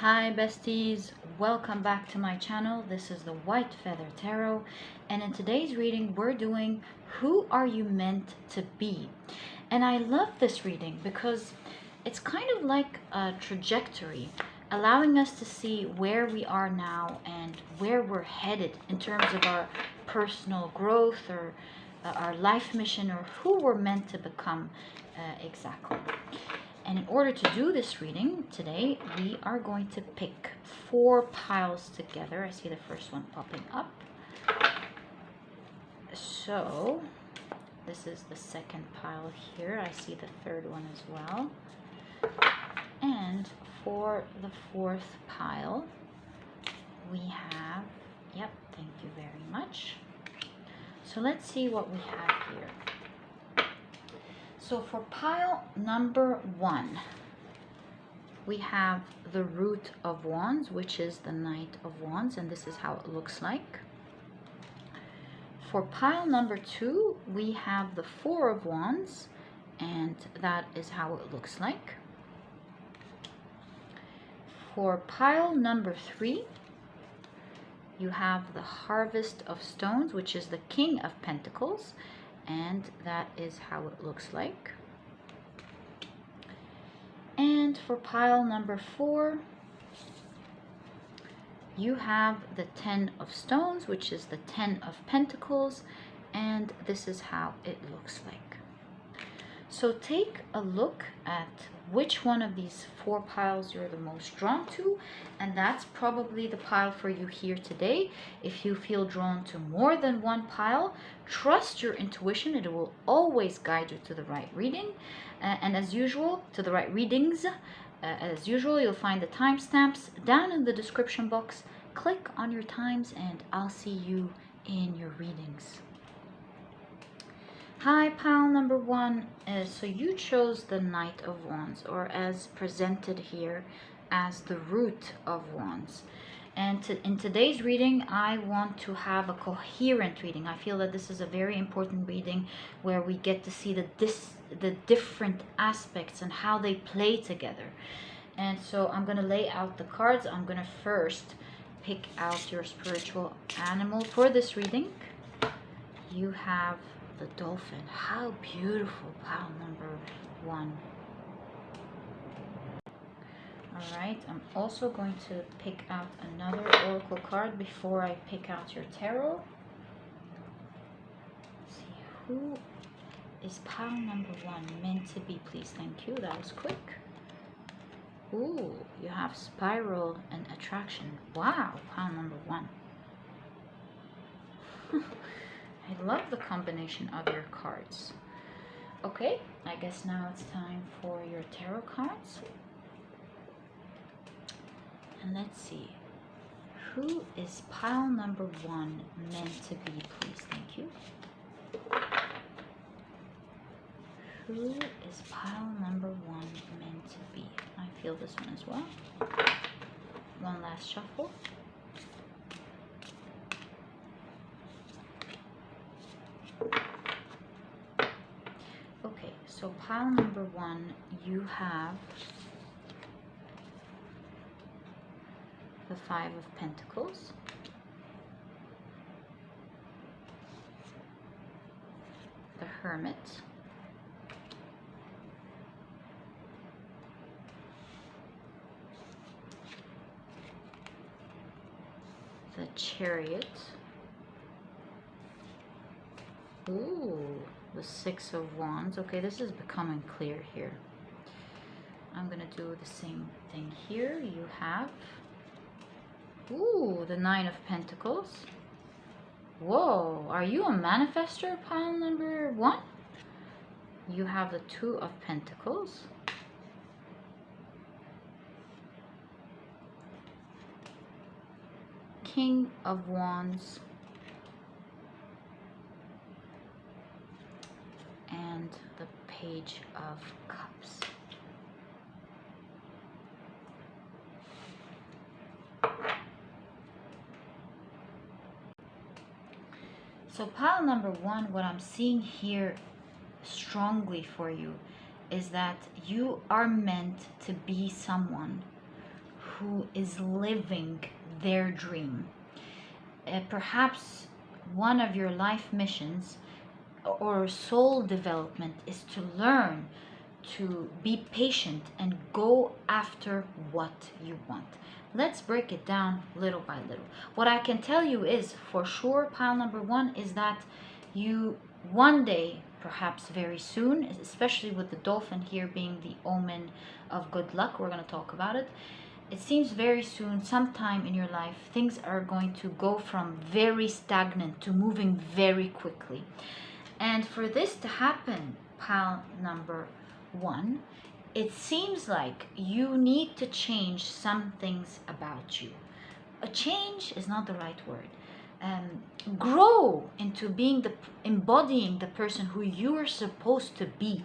Hi besties, welcome back to my channel. This is the White Feather Tarot, and in today's reading we're doing Who Are You Meant to Be? And I love this reading because it's kind of like a trajectory, allowing us to see where we are now and where we're headed in terms of our personal growth or our life mission, or who we're meant to become exactly. And in order to do this reading today, we are going to pick 4 piles together. I see the first one popping up. So this is the second pile here. I see the third one as well. And for the 4th pile, we have, yep, thank you very much. So let's see what we have here. So for pile number 1, we have the Root of Wands, which is the Knight of Wands, and this is how it looks like. For pile number 2, we have the Four of Wands, and that is how it looks like. For pile number 3, you have the Harvest of Stones, which is the King of Pentacles, and that is how it looks like. And for pile number 4, you have the Ten of Stones, which is the Ten of Pentacles, and this is how it looks like. So take a look at which one of these 4 piles you're the most drawn to, and that's probably the pile for you here today. If you feel drawn to more than one pile, trust your intuition. It will always guide you to the right reading, and as usual, to the right readings. As usual, you'll find the timestamps down in the description box. Click on your times and I'll see you in your readings. Hi, pile number 1. So you chose the Knight of Wands, or as presented here as the Root of Wands. And in today's reading, I want to have a coherent reading. I feel that this is a very important reading where we get to see the different aspects and how they play together. And so I'm going to lay out the cards. I'm going to first pick out your spiritual animal for this reading. You have the dolphin. How beautiful, pile number 1. Alright, I'm also going to pick out another oracle card before I pick out your tarot. Let's see, who is pile number 1 meant to be, please? Thank you, that was quick. Ooh, you have spiral and attraction. Wow, pile number 1. I love the combination of your cards. Okay, I guess now it's time for your tarot cards. And let's see, who is pile number 1 meant to be, please? Thank you. Who is pile number 1 meant to be? I feel this one as well. One last shuffle. Okay, so pile number 1, you have the Five of Pentacles, the Hermit, the Chariot, ooh, the Six of Wands. Okay, this is becoming clear here. I'm gonna do the same thing here. You have, ooh, the Nine of Pentacles. Whoa, are you a manifester, pile number 1? You have the Two of Pentacles, King of Wands, and the Page of Cups. So pile number 1, what I'm seeing here strongly for you is that you are meant to be someone who is living their dream. Perhaps one of your life missions or soul development is to learn to be patient and go after what you want. Let's break it down little by little. What I can tell you is for sure, pile number one, is that you one day, perhaps very soon, especially with the dolphin here being the omen of good luck, we're going to talk about it. It seems very soon, sometime in your life, things are going to go from very stagnant to moving very quickly. And for this to happen, pile number one, it seems like you need to change some things about you. A change is not the right word. Grow into embodying the person who you are supposed to be,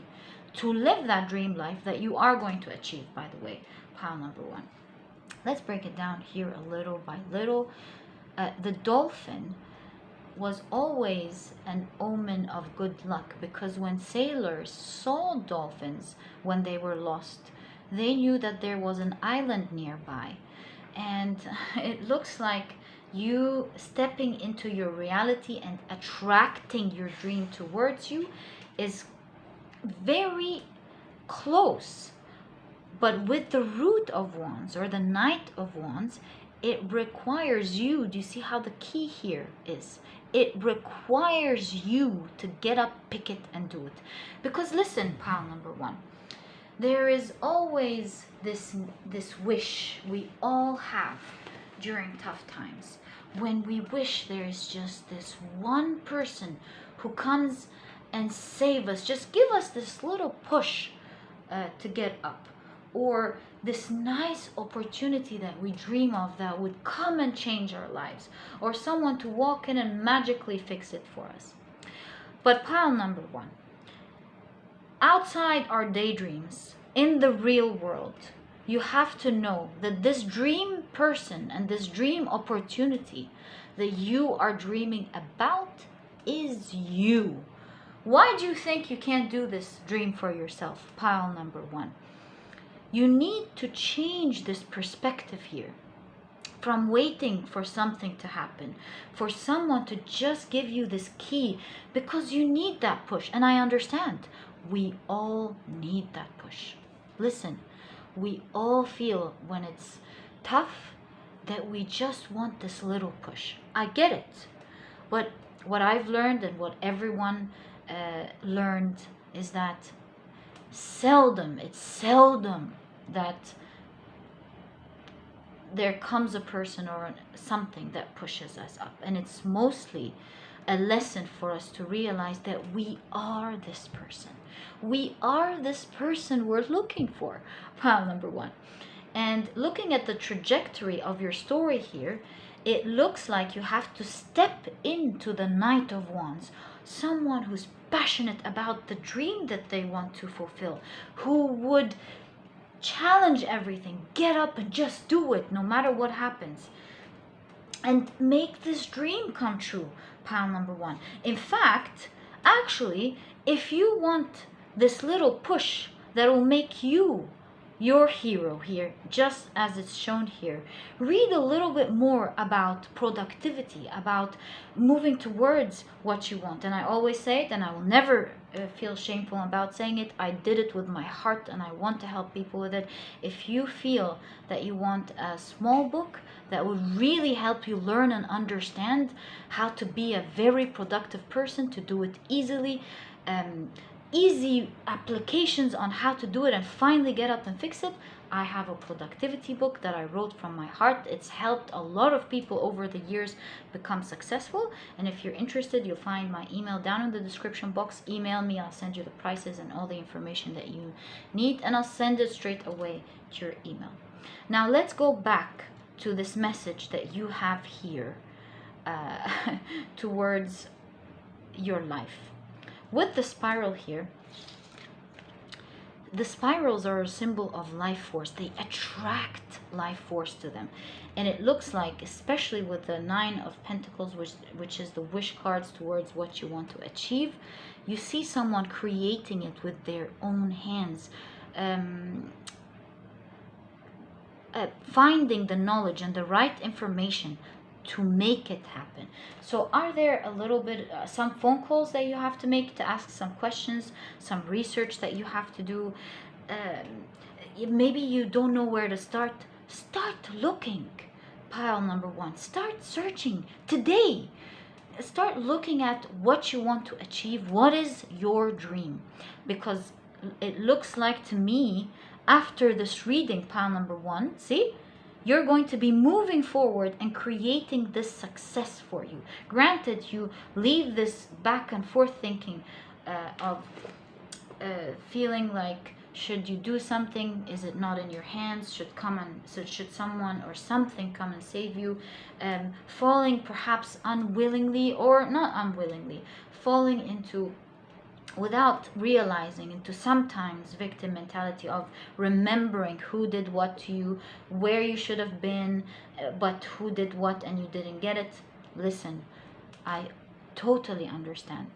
to live that dream life that you are going to achieve, by the way, pile number one. Let's break it down here a little by little. The dolphin was always an omen of good luck, because when sailors saw dolphins when they were lost, they knew that there was an island nearby. And it looks like you stepping into your reality and attracting your dream towards you is very close. But with the Root of Wands or the Knight of Wands, it requires you, do you see how the key here is? It requires you to get up, pick it, and do it. Because listen, pile number one, there is always this wish we all have during tough times, when we wish there is just this one person who comes and save us, just give us this little push to get up, or this nice opportunity that we dream of that would come and change our lives, or someone to walk in and magically fix it for us. But pile number one, outside our daydreams, in the real world, you have to know that this dream person and this dream opportunity that you are dreaming about is you. Why do you think you can't do this dream for yourself? Pile number one. You need to change this perspective here from waiting for something to happen, for someone to just give you this key, because you need that push. And I understand, we all need that push. Listen, we all feel when it's tough that we just want this little push. I get it. But what I've learned and what everyone learned is that it's seldom that there comes a person or something that pushes us up. And it's mostly a lesson for us to realize that we are this person. We are this person we're looking for, pile number one. And looking at the trajectory of your story here, it looks like you have to step into the Knight of Wands, someone who's passionate about the dream that they want to fulfill, who would challenge everything, get up and just do it no matter what happens, and make this dream come true, pile number one. In fact, actually, if you want this little push that will make you your hero here, just as it's shown here, read a little bit more about productivity, about moving towards what you want. And I always say it, and I will never feel shameful about saying it. I did it with my heart, and I want to help people with it. If you feel that you want a small book that would really help you learn and understand how to be a very productive person, to do it easily, easy applications on how to do it and finally get up and fix it, I have a productivity book that I wrote from my heart. It's helped a lot of people over the years become successful. And if you're interested, you'll find my email down in the description box. Email me, I'll send you the prices and all the information that you need, and I'll send it straight away to your email. Now let's go back to this message that you have here towards your life. With the spiral here, the spirals are a symbol of life force. They attract life force to them. And it looks like, especially with the Nine of Pentacles, which is the wish cards towards what you want to achieve, you see someone creating it with their own hands. finding the knowledge and the right information to make it happen. So are there a little bit some phone calls that you have to make to ask some questions, some research that you have to do? Maybe you don't know where to start. Start looking. Pile number one, start searching today. Start looking at what you want to achieve. What is your dream? Because it looks like to me, after this reading, pile number one, see, you're going to be moving forward and creating this success for you. Granted, you leave this back and forth thinking of feeling like, should you do something? Is it not in your hands? Should someone or something come and save you? Falling perhaps unwillingly or not unwillingly, falling into, without realizing, into sometimes victim mentality of remembering who did what to you, where you should have been, but who did what and you didn't get it. Listen, I totally understand.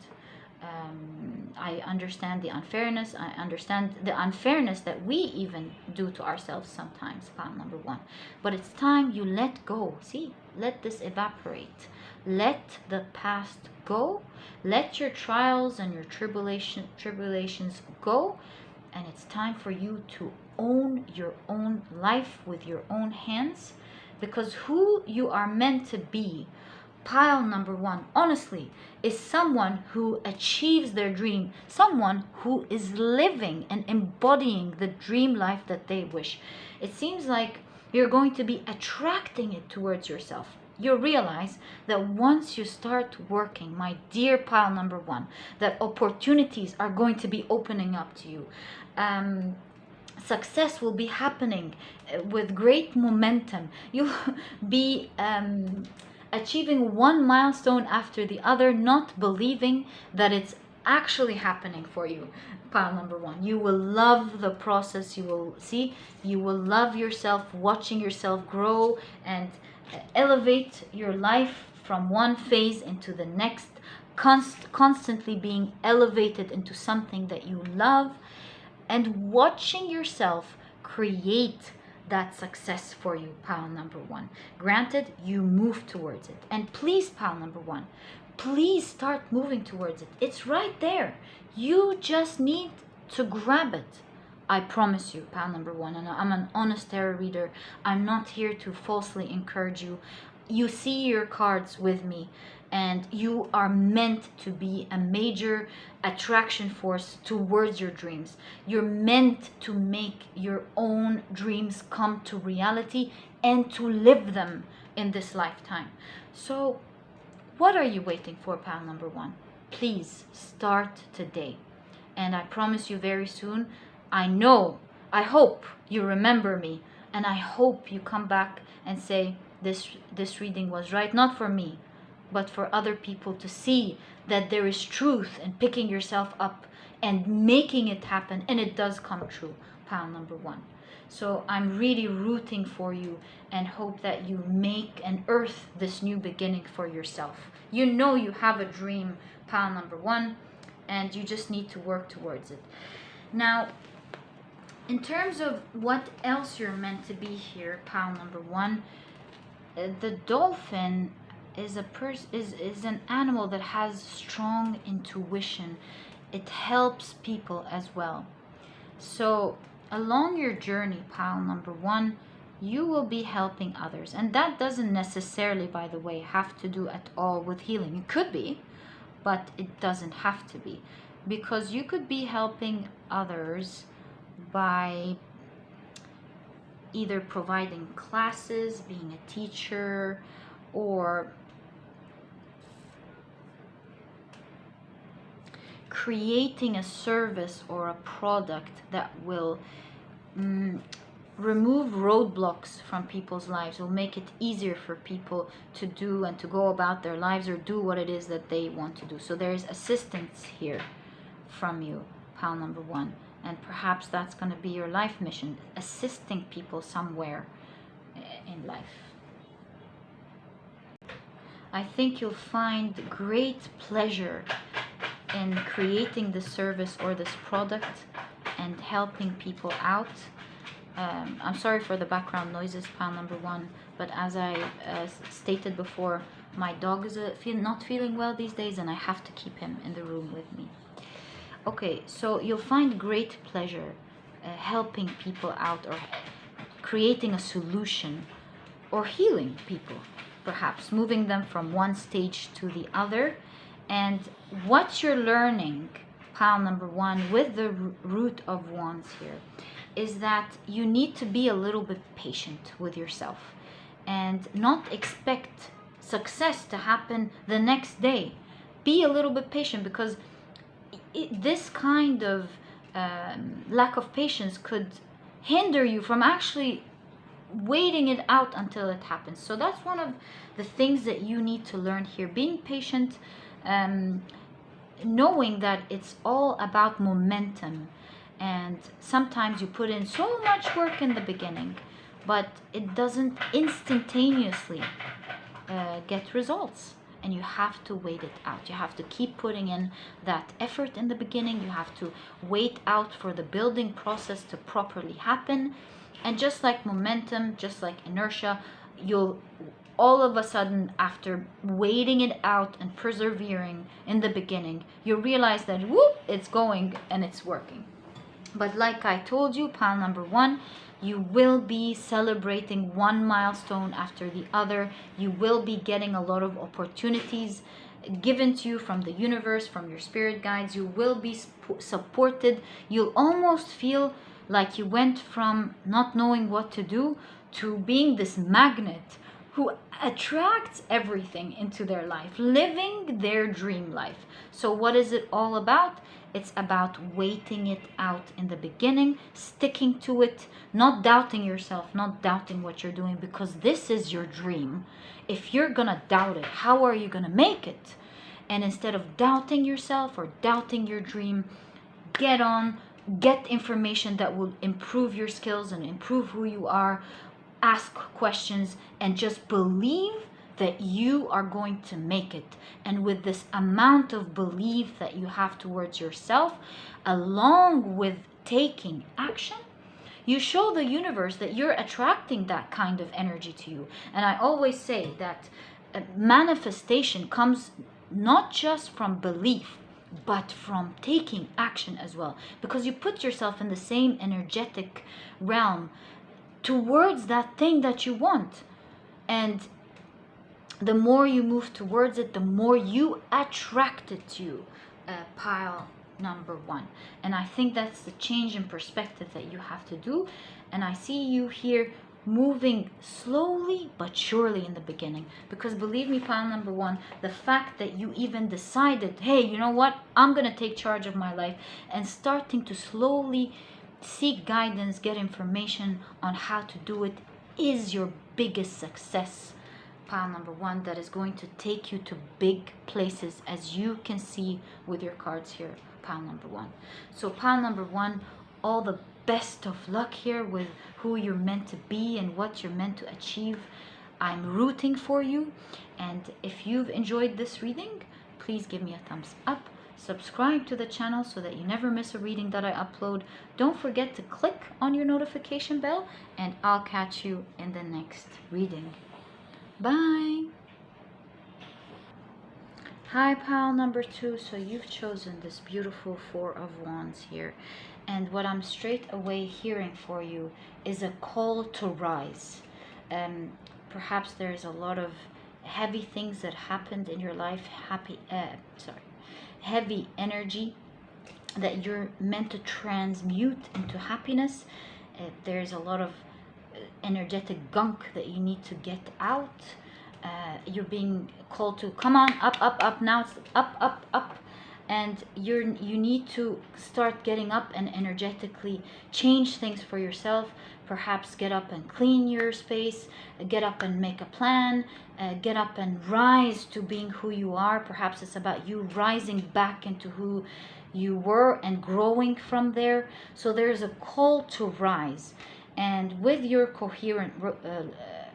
I understand the unfairness. I understand the unfairness that we even do to ourselves sometimes, pile number one. But it's time you let go. See, let this evaporate. Let the past go. Let your trials and your tribulations go. And it's time for you to own your own life with your own hands. Because who you are meant to be, pile number one, honestly, is someone who achieves their dream, someone who is living and embodying the dream life that they wish. It seems like you're going to be attracting it towards yourself. You realize that once you start working, my dear pile number one, that opportunities are going to be opening up to you. Success will be happening with great momentum. You'll be achieving one milestone after the other, not believing that it's actually happening for you. Pile number one, you will love the process. You will love yourself, watching yourself grow and elevate your life from one phase into the next, constantly being elevated into something that you love, and watching yourself create that success for you, pile number one. Granted, you move towards it. And please, pile number one, please start moving towards it. It's right there. You just need to grab it. I promise you, pile number one. And I'm an honest tarot reader. I'm not here to falsely encourage you. You see your cards with me, and you are meant to be a major attraction force towards your dreams. You're meant to make your own dreams come to reality and to live them in this lifetime. So what are you waiting for, pal number one? Please start today. And I promise you, very soon, I hope you remember me, and I hope you come back and say, this reading was right, not for me, but for other people to see that there is truth in picking yourself up and making it happen, and it does come true, pile number one. So I'm really rooting for you and hope that you make and earth this new beginning for yourself. You know you have a dream, pile number one, and you just need to work towards it. Now, in terms of what else you're meant to be here, pile number one, the dolphin is an animal that has strong intuition. It helps people as well. So along your journey, pile number one, you will be helping others. And that doesn't necessarily, by the way, have to do at all with healing. It could be, but it doesn't have to be. Because you could be helping others by either providing classes, being a teacher, or creating a service or a product that will remove roadblocks from people's lives, will make it easier for people to do and to go about their lives or do what it is that they want to do. So there's assistance here from you, pile number one. And perhaps that's going to be your life mission, assisting people somewhere in life. I think you'll find great pleasure in creating this service or this product and helping people out. I'm sorry for the background noises, pile number 1, but as I stated before, my dog is not feeling well these days, and I have to keep him in the room with me. Okay, so you'll find great pleasure helping people out, or creating a solution, or healing people, perhaps moving them from one stage to the other. And what you're learning, pile number 1, with the Root of Wands here, is that you need to be a little bit patient with yourself and not expect success to happen the next day. Be a little bit patient, because this kind of lack of patience could hinder you from actually waiting it out until it happens. So that's one of the things that you need to learn here. Being patient, knowing that it's all about momentum. And sometimes you put in so much work in the beginning, but it doesn't instantaneously get results. And you have to wait it out. You have to keep putting in that effort in the beginning. You have to wait out for the building process to properly happen. And just like momentum, just like inertia, you'll all of a sudden, after waiting it out and persevering in the beginning, you realize that whoop, it's going and it's working. But like I told you, pile number 1, you will be celebrating one milestone after the other. You will be getting a lot of opportunities given to you from the universe, from your spirit guides. You will be supported. You'll almost feel like you went from not knowing what to do to being this magnet who attracts everything into their life, living their dream life. So what is it all about? It's about waiting it out in the beginning, sticking to it, not doubting yourself, not doubting what you're doing, because this is your dream. If you're gonna doubt it, how are you gonna make it? And instead of doubting yourself or doubting your dream, get information that will improve your skills and improve who you are. Ask questions and just believe that you are going to make it. And with this amount of belief that you have towards yourself, along with taking action, you show the universe that you're attracting that kind of energy to you. And I always say that manifestation comes not just from belief, but from taking action as well, because you put yourself in the same energetic realm towards that thing that you want. And the more you move towards it, the more you attract it to you, pile number 1. And I think that's the change in perspective that you have to do. And I see you here moving slowly but surely in the beginning, because believe me, pile number 1, the fact that you even decided, hey, you know what, I'm gonna take charge of my life, and starting to slowly seek guidance, get information on how to do it, is your biggest success, pile number 1, that is going to take you to big places, as you can see with your cards here, pile number 1. So pile number 1, all the best of luck here with who you're meant to be and what you're meant to achieve. I'm rooting for you. And if you've enjoyed this reading, please give me a thumbs up. Subscribe to the channel so that you never miss a reading that I upload. Don't forget to click on your notification bell, and I'll catch you in the next reading. Bye. Hi, pile number 2. So you've chosen this beautiful 4 of Wands here. And what I'm straight away hearing for you is a call to rise. Perhaps there's a lot of heavy things that happened in your life, heavy energy that you're meant to transmute into happiness. There's a lot of energetic gunk that you need to get out. You're being called to come on, up. Now it's up. And you need to start getting up and energetically change things for yourself. Perhaps get up and clean your space, get up and make a plan, get up and rise to being who you are. Perhaps it's about you rising back into who you were and growing from there. So there's a call to rise. And with your coherent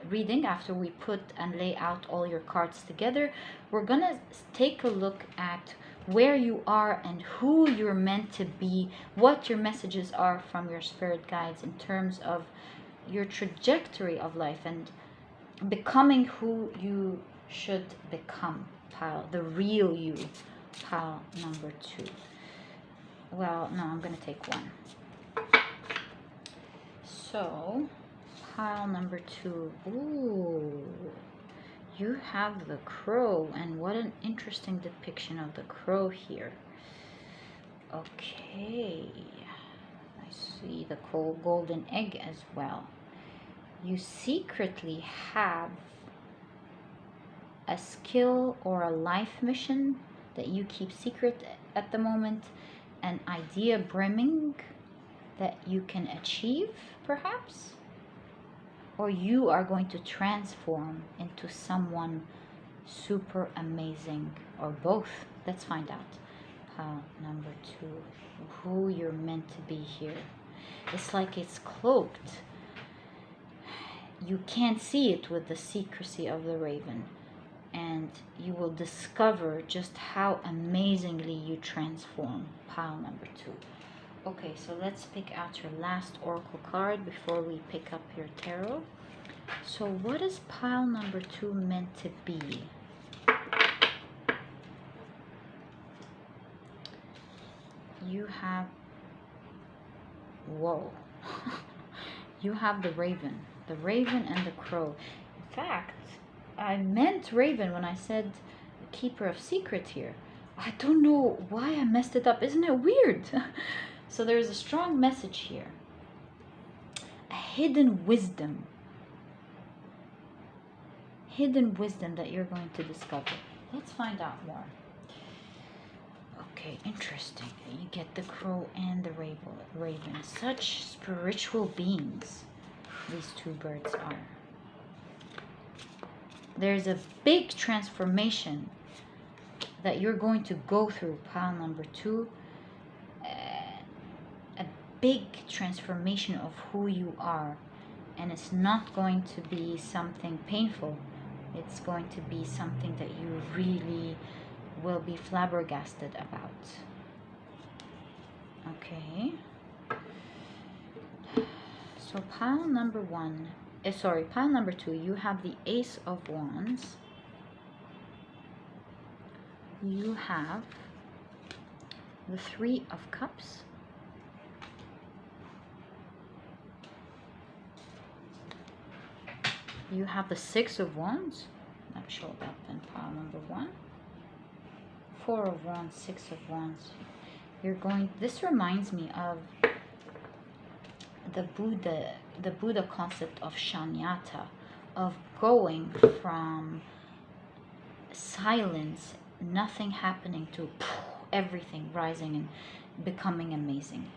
reading, after we put and lay out all your cards together, we're gonna take a look at where you are and who you're meant to be, what your messages are from your spirit guides in terms of your trajectory of life and becoming who you should become, pile, the real you, pile number 2. Well, no, I'm gonna take one. So, pile number 2. Ooh, you have the crow, and what an interesting depiction of the crow here. Okay, I see the golden egg as well. You secretly have a skill or a life mission that you keep secret at the moment, an idea brimming that you can achieve, perhaps, or you are going to transform into someone super amazing, or both. Let's find out. Pile number 2, who you're meant to be here. It's like it's cloaked. You can't see it with the secrecy of the raven, and you will discover just how amazingly you transform. Pile number 2. Okay, so let's pick out your last oracle card before we pick up your tarot. So what is pile number 2 meant to be? You have, whoa, you have the raven and the crow. In fact, I meant raven when I said keeper of secret here. I don't know why I messed it up. Isn't it weird? So there's a strong message here. A hidden wisdom. Hidden wisdom that you're going to discover. Let's find out more. Okay, interesting. You get the crow and the raven. Such spiritual beings these two birds are. There's a big transformation that you're going to go through, pile number 2. A big transformation of who you are. And it's not going to be something painful. It's going to be something that you really will be flabbergasted about. Okay. So pile number 2, you have the Ace of Wands. You have the 3 of Cups. You have the 6 of Wands. Not sure about in pile number 1. 4 of Wands, 6 of Wands. This reminds me of the Buddha concept of Shunyata, of going from silence, nothing happening, to everything rising and becoming amazing.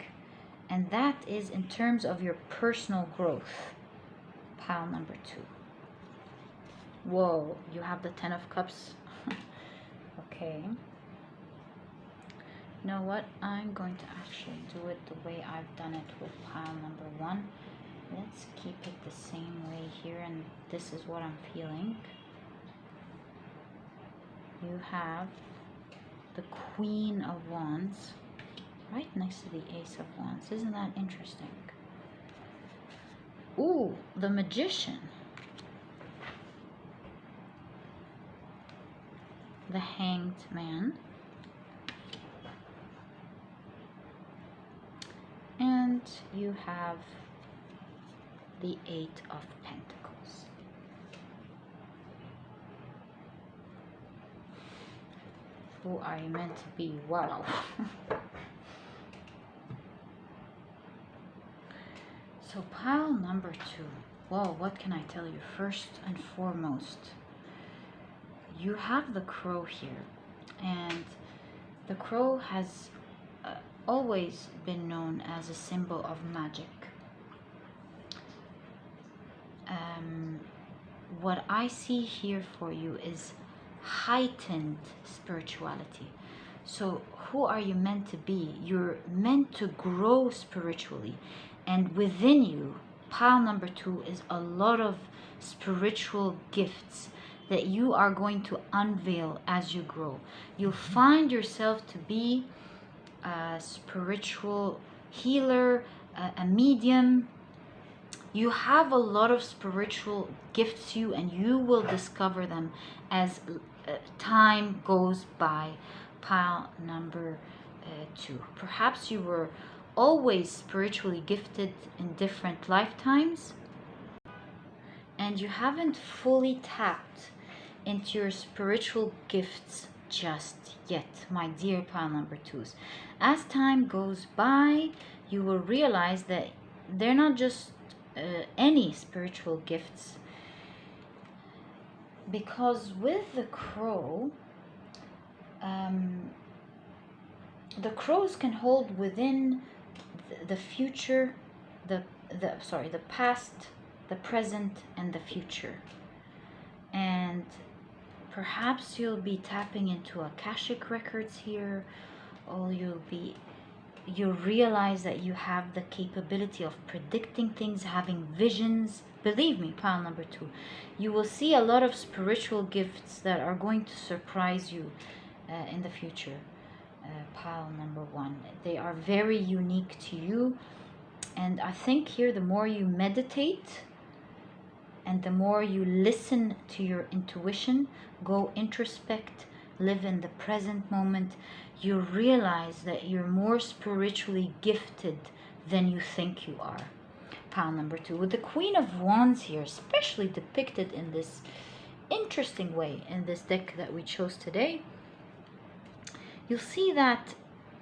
And that is in terms of your personal growth. Pile number 2. Whoa, you have the 10 of Cups. Okay. You know what? I'm going to actually do it the way I've done it with pile number 1. Let's keep it the same way here, and this is what I'm feeling. You have the Queen of Wands right next to the Ace of Wands. Isn't that interesting? Ooh, the Magician. The Hanged Man. And you have the 8 of Pentacles. Who are you meant to be? Wow. So pile number 2. Whoa, what can I tell you? First and foremost, you have the crow here. And the crow has always been known as a symbol of magic. What I see here for you is heightened spirituality. So who are you meant to be? You're meant to grow spiritually, and within you pile number 2 is a lot of spiritual gifts that you are going to unveil as you grow. You'll find yourself to be a spiritual healer, a medium. You have a lot of spiritual gifts to you, and you will discover them as time goes by. Pile number 2. Perhaps you were always spiritually gifted in different lifetimes, and you haven't fully tapped into your spiritual gifts just yet, my dear pile number 2s. As time goes by, you will realize that they're not just any spiritual gifts, because with the crow, the crows can hold within the future, the past, the present, and the future. And perhaps you'll be tapping into Akashic records here, or you'll realize that you have the capability of predicting things, having visions. Believe me, pile number 2, you will see a lot of spiritual gifts that are going to surprise you in the future. Pile number 1, they are very unique to you. And I think here, the more you meditate and the more you listen to your intuition, go introspect, live in the present moment, you realize that you're more spiritually gifted than you think you are. Pile number 2, with the Queen of Wands here, especially depicted in this interesting way in this deck that we chose today, you'll see that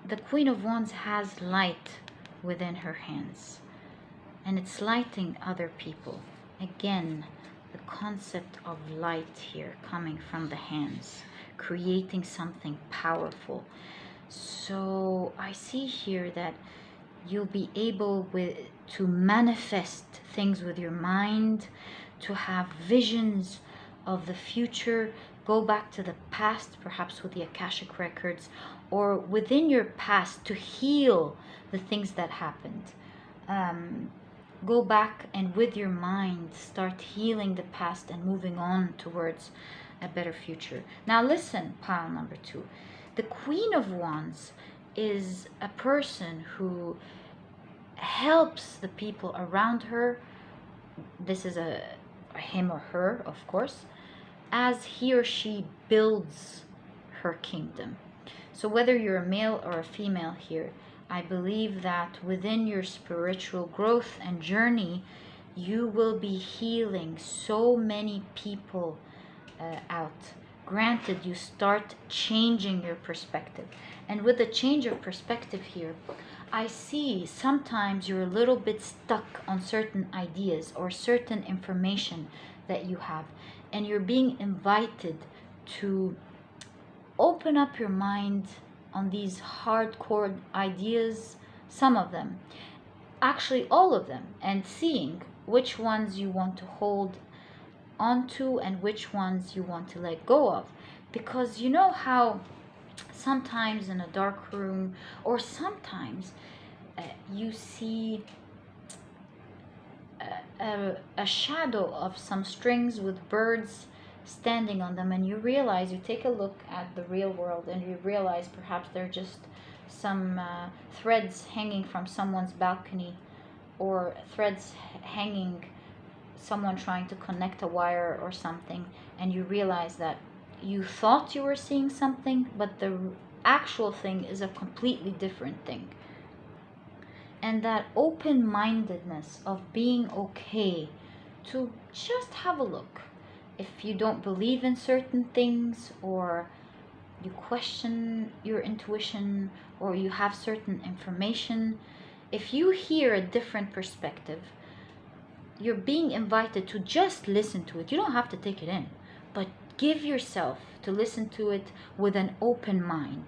the Queen of Wands has light within her hands, and it's lighting other people. Again, the concept of light here coming from the hands, creating something powerful. So I see here that you'll be able to manifest things with your mind, to have visions of the future, go back to the past, perhaps with the Akashic records, or within your past to heal the things that happened. Go back and with your mind start healing the past and moving on towards a better future. Now listen, pile number 2. The Queen of Wands is a person who helps the people around her. This is a him or her, of course, as he or she builds her kingdom. So whether you're a male or a female here, I believe that within your spiritual growth and journey, you will be healing so many people out. Granted, you start changing your perspective. And with the change of perspective here, I see sometimes you're a little bit stuck on certain ideas or certain information that you have, and you're being invited to open up your mind on these hardcore ideas, some of them, actually all of them, and seeing which ones you want to hold onto and which ones you want to let go of. Because you know how sometimes in a dark room, or sometimes you see a shadow of some strings with birds standing on them, and you realize, you take a look at the real world and you realize perhaps they're just some threads hanging from someone's balcony, or threads hanging, someone trying to connect a wire or something, and you realize that you thought you were seeing something, but the actual thing is a completely different thing. And that open-mindedness of being okay to just have a look. If you don't believe in certain things, or you question your intuition, or you have certain information, if you hear a different perspective, you're being invited to just listen to it. You don't have to take it in, but give yourself to listen to it with an open mind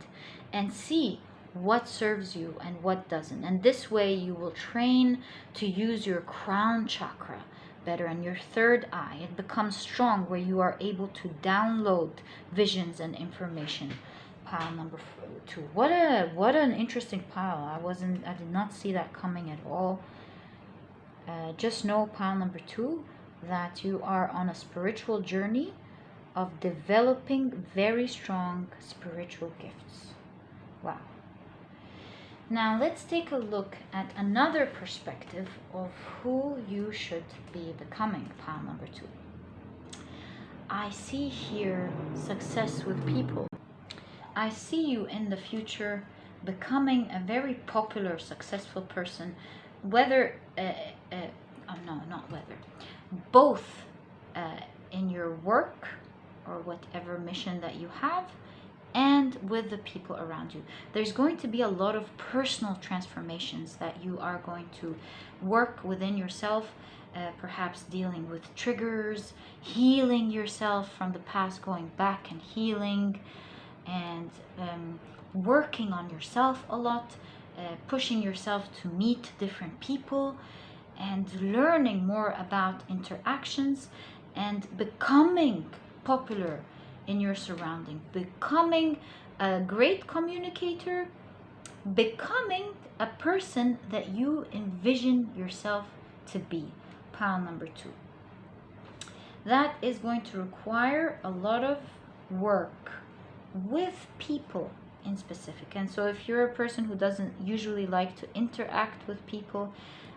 and see what serves you and what doesn't. And this way you will train to use your crown chakra better, and your third eye, it becomes strong, where you are able to download visions and information. Pile number 2. What an interesting pile. I did not see that coming at all. just know, pile number 2, that you are on a spiritual journey of developing very strong spiritual gifts. Wow. Now let's take a look at another perspective of who you should be becoming, pile number 2. I see here success with people. I see you in the future becoming a very popular, successful person, whether, no, not whether, both in your work or whatever mission that you have, and with the people around you. There's going to be a lot of personal transformations that you are going to work within yourself, perhaps dealing with triggers, healing yourself from the past, going back and healing, and working on yourself a lot, pushing yourself to meet different people, and learning more about interactions, and becoming popular in your surrounding, becoming a great communicator, becoming a person that you envision yourself to be, pile number 2. That is going to require a lot of work with people in specific. And so if you're a person who doesn't usually like to interact with people,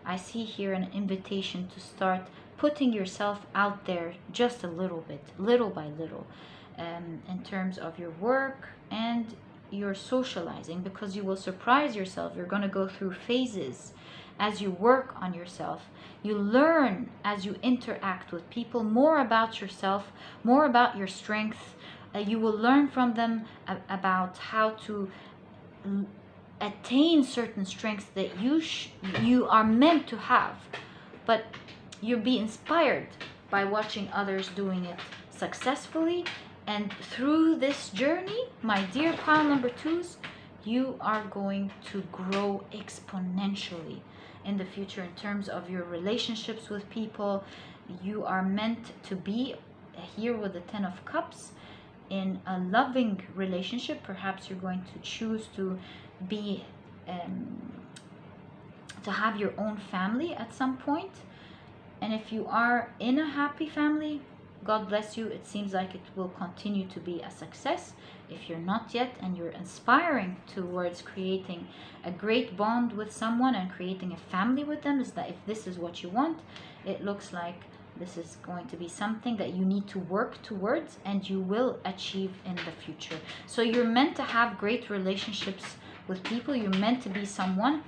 I see here an invitation to start putting yourself out there just a little bit, little by little, in terms of your work and your socializing, because you will surprise yourself. You're going to go through phases as you work on yourself. You learn as you interact with people more about yourself, more about your strengths. You will learn from them about how to attain certain strengths that you are meant to have, but you'll be inspired by watching others doing it successfully. And through this journey, my dear pile number 2s, you are going to grow exponentially in the future in terms of your relationships with people. You are meant to be here with the 10 of Cups in a loving relationship. Perhaps you're going to choose to be to have your own family at some point. And if you are in a happy family, God bless you. It seems like it will continue to be a success. If you're not yet and you're aspiring towards creating a great bond with someone and creating a family with them, is that if this is what you want, it looks like this is going to be something that you need to work towards and you will achieve in the future. So you're meant to have great relationships with people. You're meant to be someone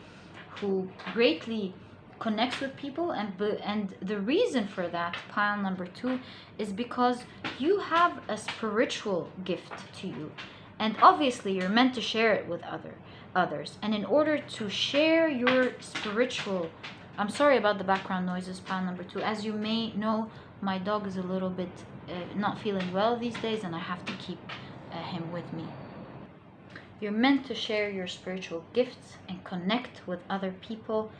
who greatly connects with people, and the reason for that, pile number 2, is because you have a spiritual gift to you, and obviously you're meant to share it with others. And in order to share your spiritual, I'm sorry about the background noises, pile number 2. As you may know, my dog is a little bit not feeling well these days, and I have to keep him with me. You're meant to share your spiritual gifts and connect with other people,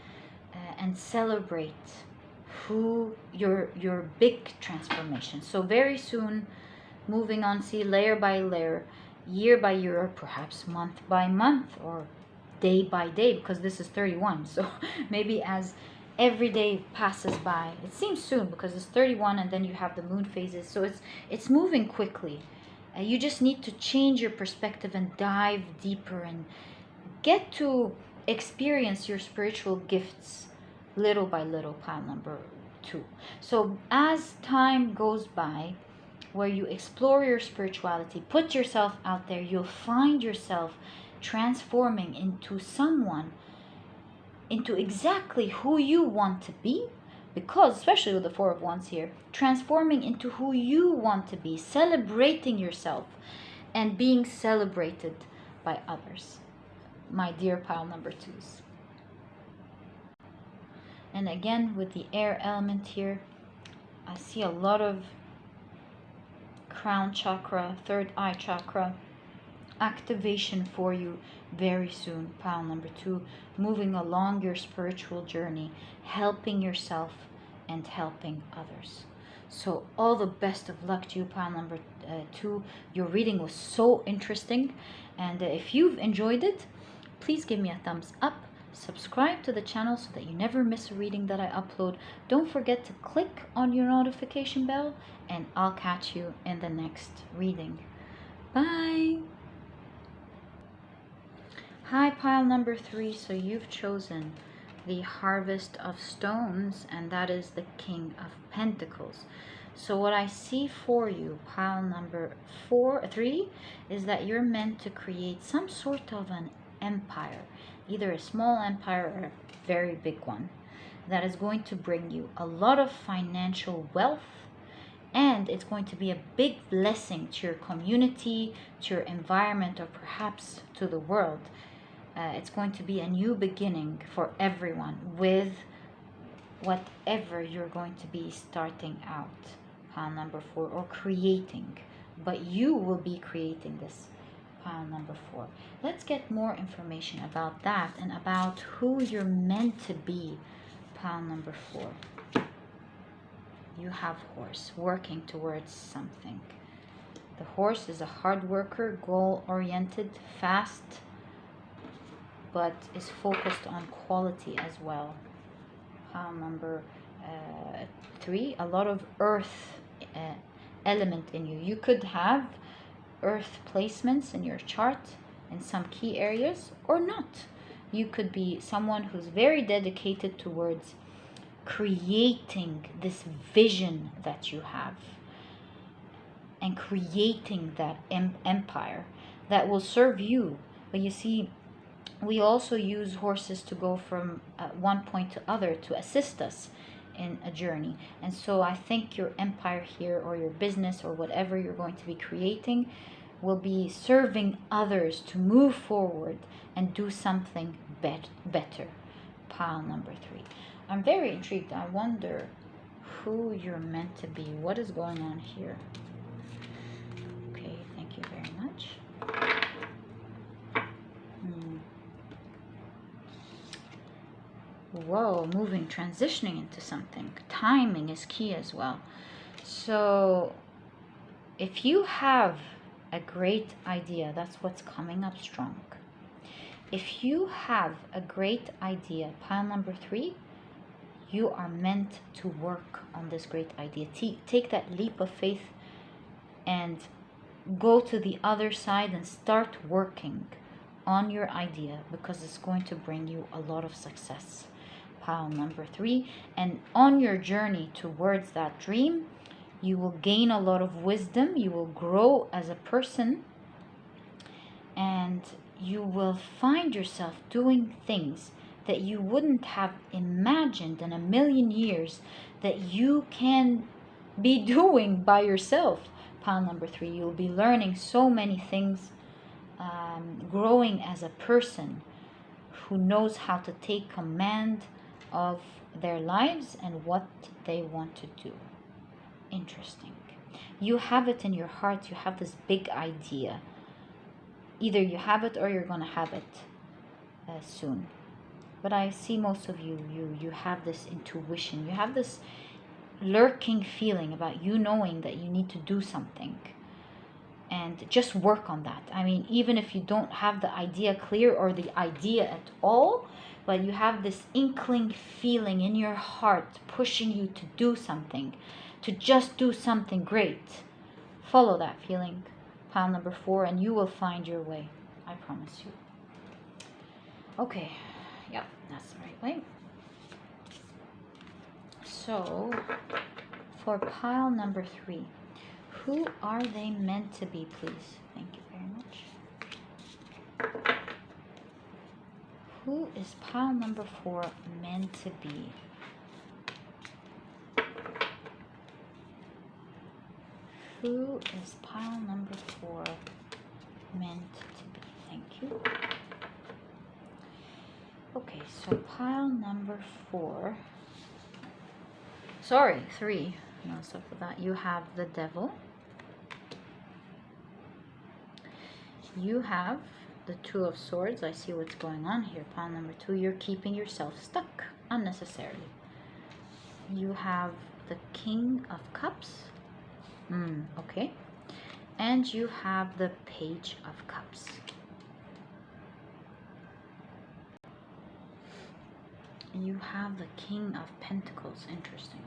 and celebrate who your big transformation. So very soon, moving on, see, layer by layer, year by year, or perhaps month by month, or day by day, because this is 31. So maybe as every day passes by, it seems soon because it's 31, and then you have the moon phases. So it's moving quickly. You just need to change your perspective and dive deeper and get to experience your spiritual gifts little by little, pile number 2. So as time goes by, where you explore your spirituality, put yourself out there, you'll find yourself transforming into someone, into exactly who you want to be, because especially with the 4 of Wands here, transforming into who you want to be, celebrating yourself and being celebrated by others, my dear pile number 2s. And again, with the air element here, I see a lot of crown chakra, third eye chakra activation for you very soon, pile number 2, moving along your spiritual journey, helping yourself and helping others. So all the best of luck to you, pile number 2. Your reading was so interesting, and if you've enjoyed it, please give me a thumbs up. subscribe to the channel so that you never miss a reading that I upload. Don't forget to click on your notification bell, and I'll catch you in the next reading. Bye! Hi, pile number 3. So you've chosen the Harvest of Stones, and that is the King of Pentacles. So what I see for you, pile number 3, is that you're meant to create some sort of an empire, either a small empire or a very big one, that is going to bring you a lot of financial wealth, and it's going to be a big blessing to your community, to your environment, or perhaps to the world. It's going to be a new beginning for everyone with whatever you're going to be starting out, pile number 4, or creating. But you will be creating this, pile number 4. Let's get more information about that and about who you're meant to be, pile number 4. You have horse working towards something. The horse is a hard worker, goal-oriented, fast, but is focused on quality as well. Pile number 3, a lot of earth element in you. You could have earth placements in your chart in some key areas or not. You could be someone who's very dedicated towards creating this vision that you have and creating that empire that will serve you. But you see, we also use horses to go from one point to other to assist us in a journey. And so I think your empire here, or your business, or whatever you're going to be creating, will be serving others to move forward and do something better. Pile number 3. I'm very intrigued. I wonder who you're meant to be. What is going on here? Okay, thank you very much. Whoa, moving, transitioning into something. Timing is key as well. So if you have a great idea, that's what's coming up strong. If you have a great idea, pile number 3, you are meant to work on this great idea. Take that leap of faith and go to the other side and start working on your idea, because it's going to bring you a lot of success. Pile number 3, and on your journey towards that dream, you will gain a lot of wisdom, you will grow as a person, and you will find yourself doing things that you wouldn't have imagined in a million years that you can be doing by yourself. Pile number 3, you'll be learning so many things, growing as a person who knows how to take command of their lives and what they want to do. Interesting. You have it in your heart. You have this big idea. Either you have it or you're going to have it soon. But I see most of you have this intuition. You have this lurking feeling about you knowing that you need to do something. And just work on that. I mean, even if you don't have the idea clear or the idea at all, but you have this inkling feeling in your heart pushing you to do something, to just do something great. Follow that feeling, pile number 4, and you will find your way. I promise you. Okay, yeah, that's the right way. So, for pile number 3, who are they meant to be, please? Thank you very much. Who is pile number 4 meant to be? Who is pile number 4 meant to be? Thank you. Okay, so pile number 4. Sorry, 3. No, so for that, you have the Devil. You have the 2 of Swords. I see what's going on here. Pile number 2, you're keeping yourself stuck unnecessarily. You have the King of Cups. Okay. And you have the Page of Cups. you have the King of Pentacles. Interesting.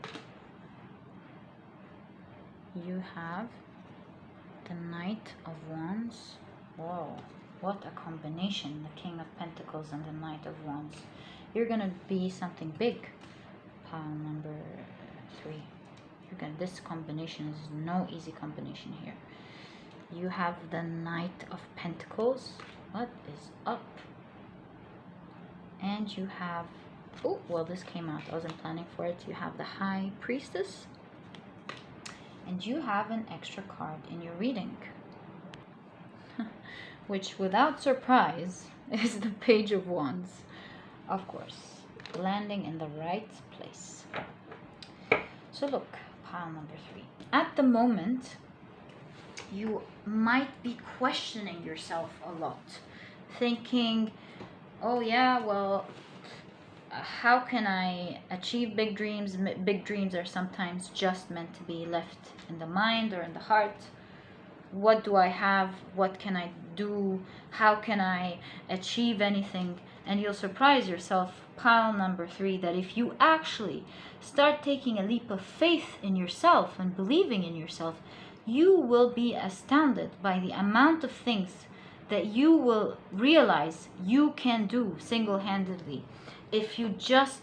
You have the Knight of Wands. Whoa, what a combination, the King of Pentacles and the Knight of Wands. You're gonna be something big. Pile number 3. This combination is no easy combination here. You have the Knight of Pentacles. What is up? And you have, oh, well, this came out. I wasn't planning for it. You have the High Priestess. And you have an extra card in your reading, which without surprise is the Page of Wands. Of course, landing in the right place. So look, pile number 3. At the moment, you might be questioning yourself a lot, thinking, oh yeah, well, how can I achieve big dreams? Big dreams are sometimes just meant to be left in the mind or in the heart. What do I have? What can I do? How can I achieve anything? And you'll surprise yourself, pile number 3, that if you actually start taking a leap of faith in yourself and believing in yourself, you will be astounded by the amount of things that you will realize you can do single-handedly if you just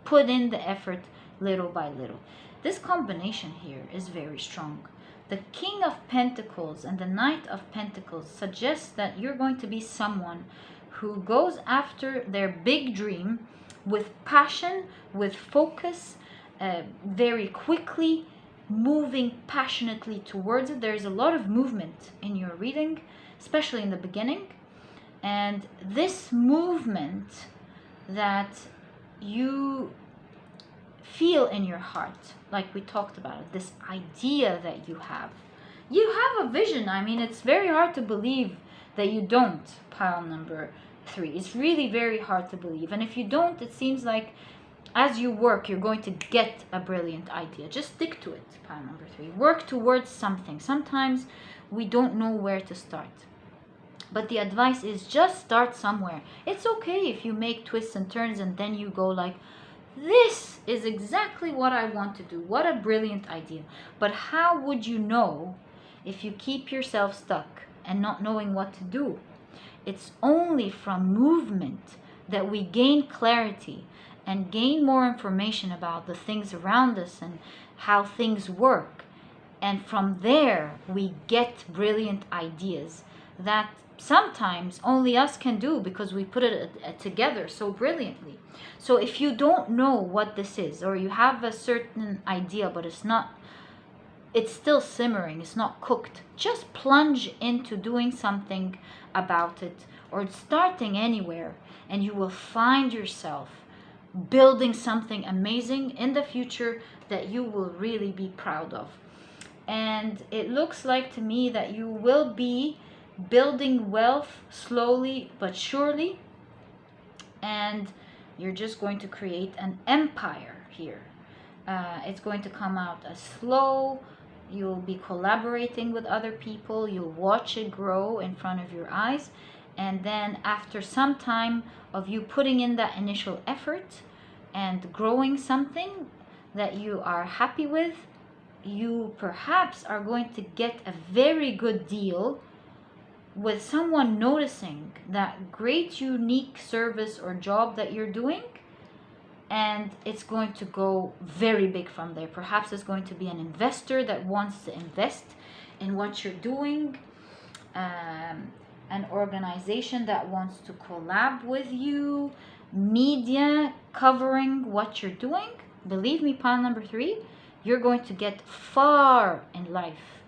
put in the effort little by little. This combination here is very strong. The King of Pentacles and the Knight of Pentacles suggests that you're going to be someone who goes after their big dream with passion, with focus, very quickly, moving passionately towards it. There's a lot of movement in your reading, especially in the beginning. And this movement that you feel in your heart, like we talked about, this idea that you have a vision. I mean, it's very hard to believe that you don't, pile number 3. It's really very hard to believe. And if you don't, it seems like as you work, you're going to get a brilliant idea. Just stick to it, pile number 3. Work towards something. Sometimes we don't know where to start, but the advice is just start somewhere. It's okay if you make twists and turns and then you go like, this is exactly what I want to do. What a brilliant idea. But how would you know if you keep yourself stuck and not knowing what to do? It's only from movement that we gain clarity and gain more information about the things around us and how things work. And from there, we get brilliant ideas that sometimes only us can do because we put it together so brilliantly. So if you don't know what this is, or you have a certain idea but it's still simmering, it's not cooked, just plunge into doing something about it or starting anywhere, and you will find yourself building something amazing in the future that you will really be proud of. And it looks like to me that you will be building wealth slowly but surely, and you're just going to create an empire here. It's going to come out as slow. You'll be collaborating with other people. You'll watch it grow in front of your eyes, and then after some time of you putting in that initial effort and growing something that you are happy with, you perhaps are going to get a very good deal with someone noticing that great unique service or job that you're doing, and it's going to go very big from there. Perhaps it's going to be an investor that wants to invest in what you're doing, an organization that wants to collab with you, media covering what you're doing. Believe me, pile number 3, you're going to get far in life.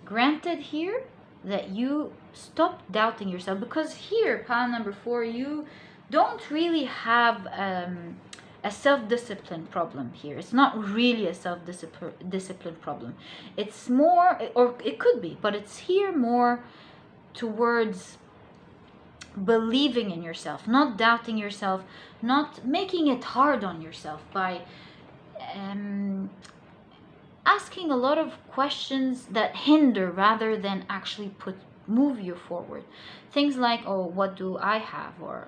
Granted here that you stop doubting yourself, because here, pile number 4, you don't really have a self-discipline problem here. It's not really a self-discipline problem. It's more, or it could be, but it's here more towards believing in yourself, not doubting yourself, not making it hard on yourself by asking a lot of questions that hinder rather than actually move you forward. Things like, oh, what do I have, or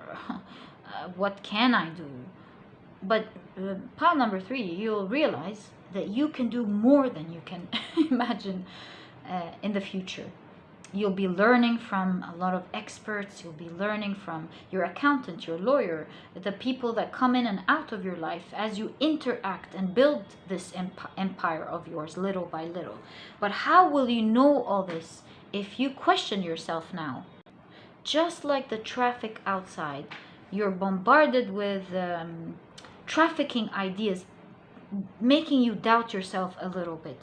what can I do, But pile number 3, you'll realize that you can do more than you can imagine in the future. You'll be learning from a lot of experts. You'll be learning from your accountant, your lawyer, the people that come in and out of your life as you interact and build this empire of yours little by little. But how will you know all this if you question yourself now? Just like the traffic outside, you're bombarded with trafficking ideas, making you doubt yourself a little bit,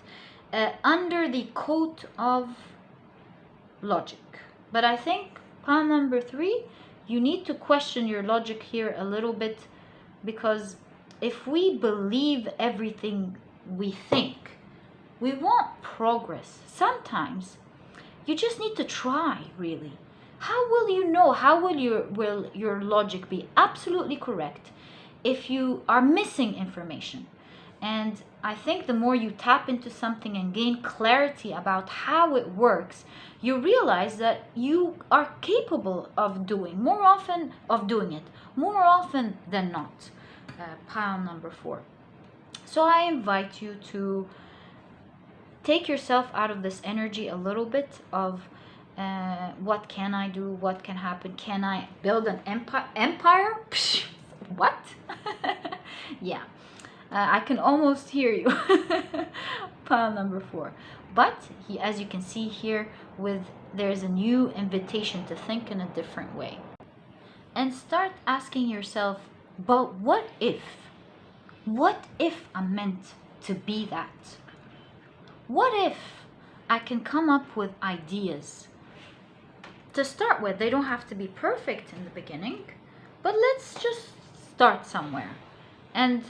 under the coat of logic. But I think pile number 3, you need to question your logic here a little bit, because if we believe everything we think, we won't progress. Sometimes you just need to try, really. How will you know? How will your logic be absolutely correct if you are missing information? And I think the more you tap into something and gain clarity about how it works, you realize that you are capable of doing it more often than not. Pile number 4. So I invite you to take yourself out of this energy a little bit of what can I do? What can happen? Can I build an empire? What? Yeah. I can almost hear you. Pile number 4. But as you can see here, there's a new invitation to think in a different way. And start asking yourself, but what if? What if I'm meant to be that? What if I can come up with ideas? To start with, they don't have to be perfect in the beginning, but let's just start somewhere. And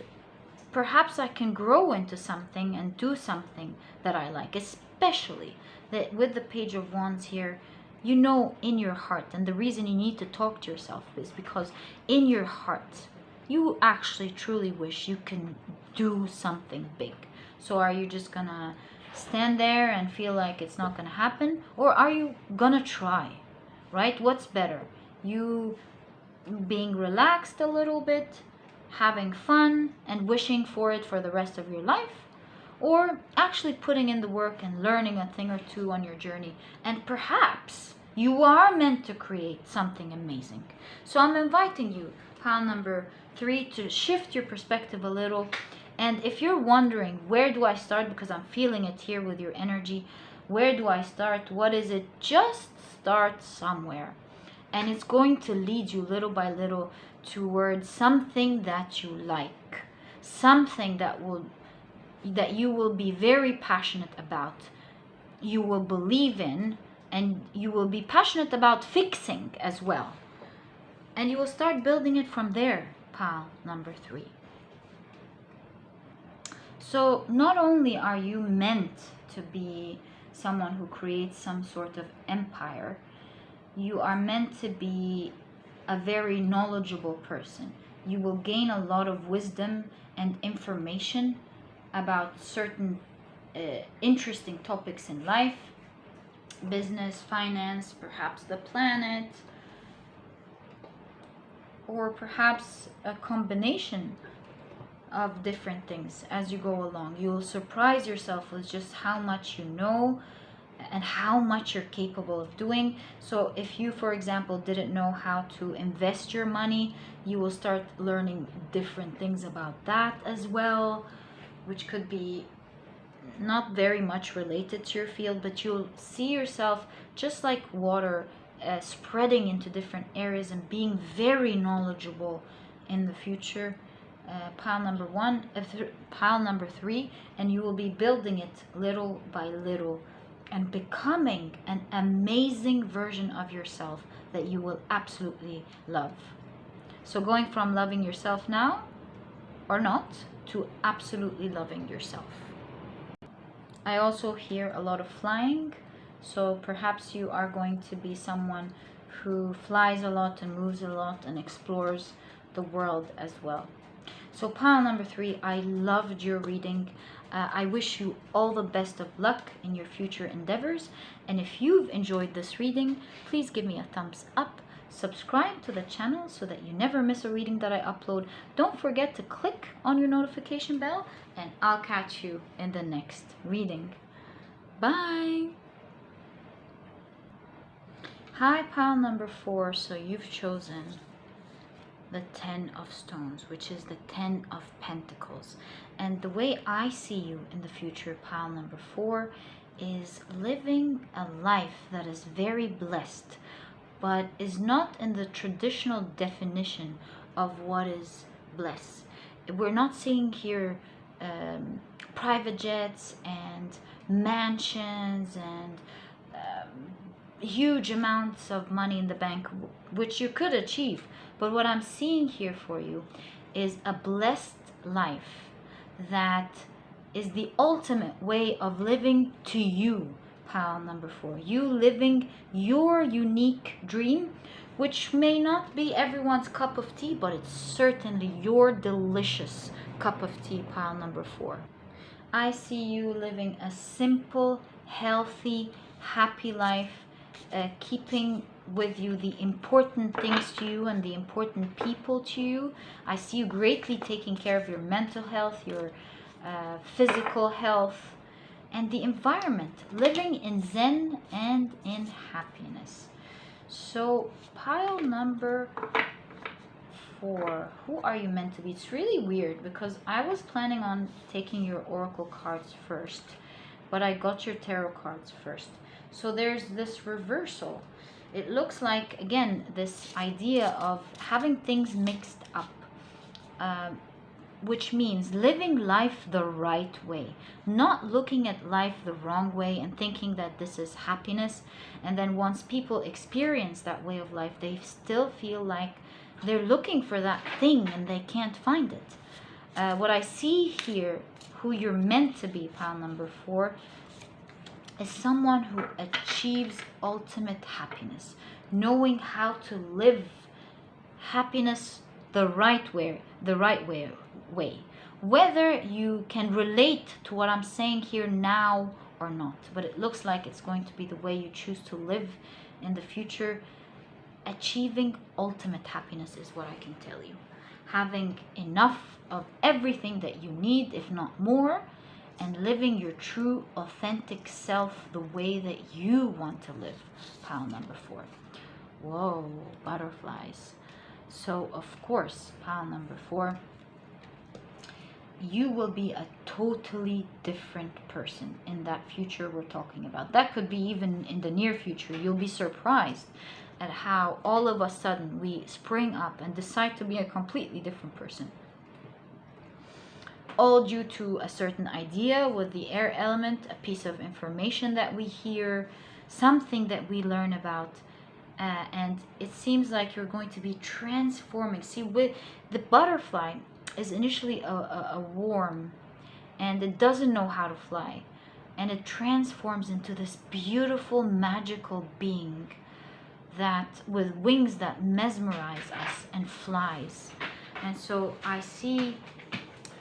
perhaps I can grow into something and do something that I like, especially that with the Page of Wands here, you know in your heart, and the reason you need to talk to yourself is because in your heart, you actually truly wish you can do something big. So are you just gonna stand there and feel like it's not gonna happen? Or are you gonna try, right? What's better? You being relaxed a little bit, having fun and wishing for it for the rest of your life, or actually putting in the work and learning a thing or two on your journey, and perhaps you are meant to create something amazing. So I'm inviting you, pile number 3, to shift your perspective a little. And if you're wondering, where do I start, because I'm feeling it here with your energy, where do I start, what is it, just start somewhere, and it's going to lead you little by little towards something that you like, something that you will be very passionate about, you will believe in, and you will be passionate about fixing as well. And you will start building it from there, pile number 3. So not only are you meant to be someone who creates some sort of empire, you are meant to be a very knowledgeable person. You will gain a lot of wisdom and information about certain interesting topics in life, business, finance, perhaps the planet, or perhaps a combination of different things as you go along. You'll surprise yourself with just how much you know and how much you're capable of doing. So if you, for example, didn't know how to invest your money, you will start learning different things about that as well, which could be not very much related to your field, but you'll see yourself just like water spreading into different areas and being very knowledgeable in the future. Pile number 3, and you will be building it little by little and becoming an amazing version of yourself that you will absolutely love. So going from loving yourself now or not to absolutely loving yourself. I also hear a lot of flying, so perhaps you are going to be someone who flies a lot and moves a lot and explores the world as well. So pile number 3, I loved your reading. I wish you all the best of luck in your future endeavors. And if you've enjoyed this reading, please give me a thumbs up. Subscribe to the channel so that you never miss a reading that I upload. Don't forget to click on your notification bell, and I'll catch you in the next reading. Bye! Hi, pile number 4. So you've chosen the 10 of Stones, which is the 10 of Pentacles. And the way I see you in the future, pile number 4, is living a life that is very blessed, but is not in the traditional definition of what is bliss. We're not seeing here private jets and mansions and huge amounts of money in the bank, which you could achieve. But what I'm seeing here for you is a blessed life that is the ultimate way of living to you, pile number 4. You living your unique dream, which may not be everyone's cup of tea, but it's certainly your delicious cup of tea, pile number 4. I see you living a simple, healthy, happy life, keeping with you the important things to you and the important people to you. I see you greatly taking care of your mental health, your physical health, and the environment, living in zen and in happiness. So pile number 4, who are you meant to be? It's really weird because I was planning on taking your oracle cards first, but I got your tarot cards first. So there's this reversal. It looks like, again, this idea of having things mixed up, which means living life the right way, not looking at life the wrong way and thinking that this is happiness. And then once people experience that way of life, they still feel like they're looking for that thing and they can't find it. What I see here, who you're meant to be, pile number 4, is someone who achieves ultimate happiness, knowing how to live happiness the right way, whether you can relate to what I'm saying here now or not. But it looks like it's going to be the way you choose to live in the future. Achieving ultimate happiness is what I can tell you. Having enough of everything that you need, if not more, and living your true, authentic self the way that you want to live, pile number 4. Whoa, butterflies. So, of course, pile number 4, you will be a totally different person in that future we're talking about. That could be even in the near future. You'll be surprised at how all of a sudden we spring up and decide to be a completely different person. All due to a certain idea with the air element, a piece of information that we hear, something that we learn about, and it seems like you're going to be transforming. See, with the butterfly is initially a worm, and it doesn't know how to fly, and it transforms into this beautiful magical being that with wings that mesmerize us and flies. And so I see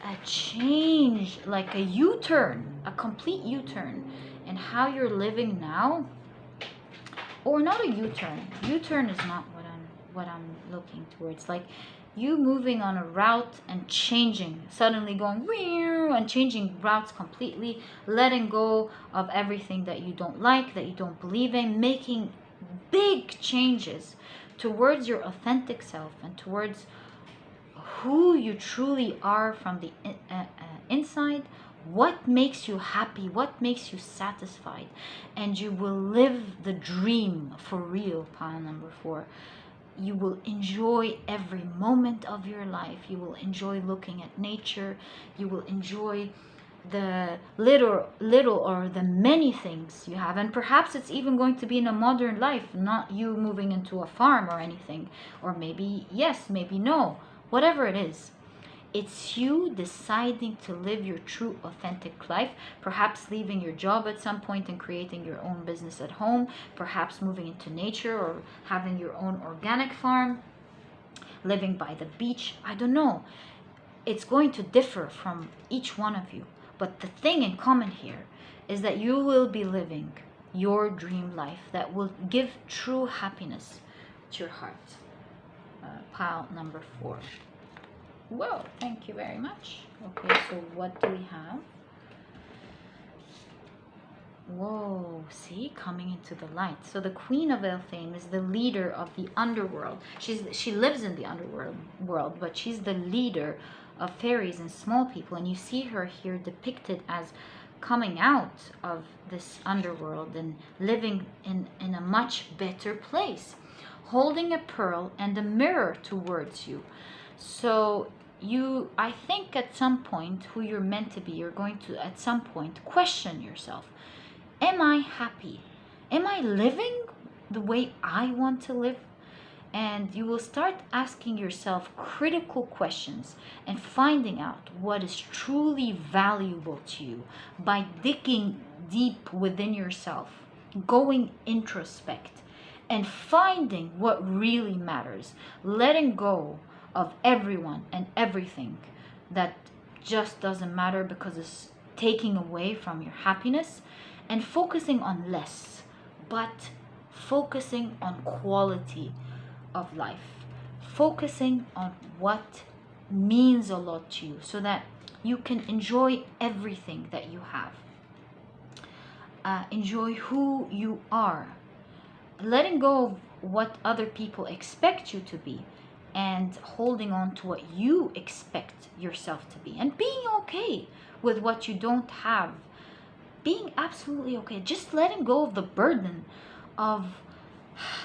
a change, like a U-turn, a complete U-turn in how you're living now. Or not a U-turn. U-turn is not what I'm looking towards. Like you moving on a route and changing, suddenly going and changing routes completely, letting go of everything that you don't like, that you don't believe in, making big changes towards your authentic self and towards who you truly are from the inside, what makes you happy, what makes you satisfied, and you will live the dream for real, pile number 4. You will enjoy every moment of your life. You will enjoy looking at nature. You will enjoy the little or the many things you have, and perhaps it's even going to be in a modern life, not you moving into a farm or anything, or maybe yes, maybe no. Whatever it is, it's you deciding to live your true authentic life, perhaps leaving your job at some point and creating your own business at home, perhaps moving into nature or having your own organic farm, living by the beach. I don't know. It's going to differ from each one of you. But the thing in common here is that you will be living your dream life that will give true happiness, at your heart. Pile number 4. Whoa, thank you very much. Okay, so what do we have? Whoa, see, coming into the light. So the Queen of Elfame is the leader of the underworld. She lives in the underworld, but she's the leader of fairies and small people. And you see her here depicted as coming out of this underworld and living in a much better place, holding a pearl and a mirror towards you. So I think at some point, who you're meant to be, you're going to at some point question yourself. Am I happy? Am I living the way I want to live? And you will start asking yourself critical questions and finding out what is truly valuable to you by digging deep within yourself, going introspect, and finding what really matters, letting go of everyone and everything that just doesn't matter because it's taking away from your happiness, and focusing on less, but focusing on quality of life, focusing on what means a lot to you so that you can enjoy everything that you have. Enjoy who you are, letting go of what other people expect you to be, and holding on to what you expect yourself to be, and being okay with what you don't have, being absolutely okay, just letting go of the burden of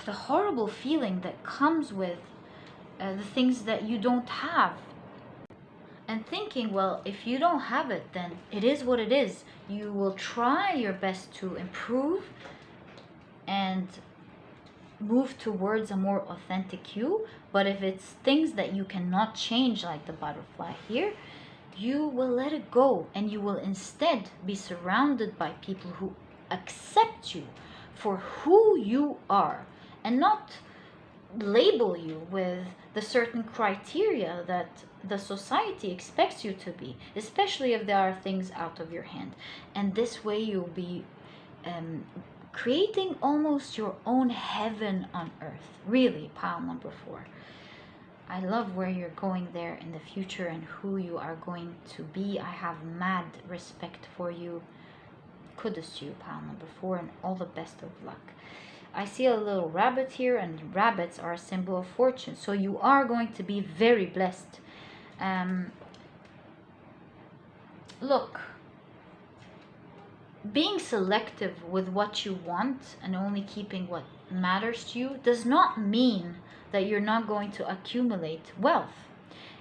the horrible feeling that comes with the things that you don't have, and thinking, well, if you don't have it, then it is what it is. You will try your best to improve and move towards a more authentic you, but if it's things that you cannot change, like the butterfly here, you will let it go, and you will instead be surrounded by people who accept you for who you are and not label you with the certain criteria that the society expects you to be, especially if there are things out of your hand. And this way you'll be creating almost your own heaven on earth. Really, pile number 4. I love where you're going there in the future and who you are going to be. I have mad respect for you. Kudos to you, pile number 4, and all the best of luck. I see a little rabbit here, and rabbits are a symbol of fortune. So you are going to be very blessed. Look, being selective with what you want and only keeping what matters to you does not mean that you're not going to accumulate wealth.